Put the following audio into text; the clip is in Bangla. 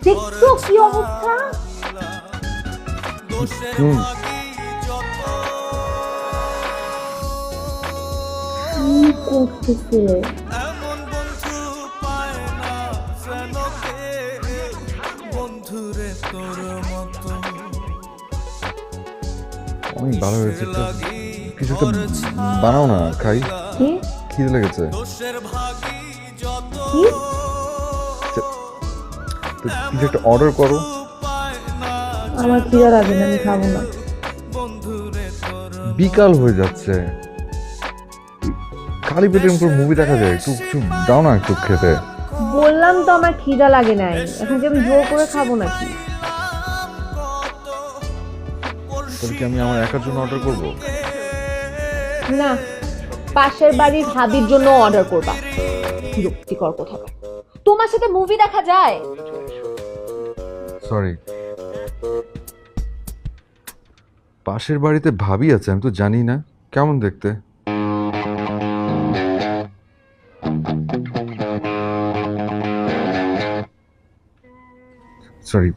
দেখছো কি অবস্থা? কি করতেছে? অনেক ভালো হয়েছে, কিছু একটা বানাও না, খাই। কি খিদে লেগেছে। কি তো কিছু একটা অর্ডার করো। আমার খিদা লাগে না, আমি খাবো না। বিকাল হয়ে যাচ্ছে, খালি পেটের উপর মুভি দেখা যায়, একটু কিছু দাও না একটু খেতে। বললাম তো আমার খিদা লাগে নাই, এখন কি আমি জোর করে খাবো নাকি? তাহলে কি আমি আমার একার জন্য অর্ডার করবো? না, পাশের বাড়ির ভাবির জন্য অর্ডার করবা। বিরক্তিকর কোথাকার। তোমার সাথে মুভি দেখা যায়? সরি, পাশের বাড়িতে ভাবি আছে, আমি তো জানি না। কেমন দেখতে? সরি।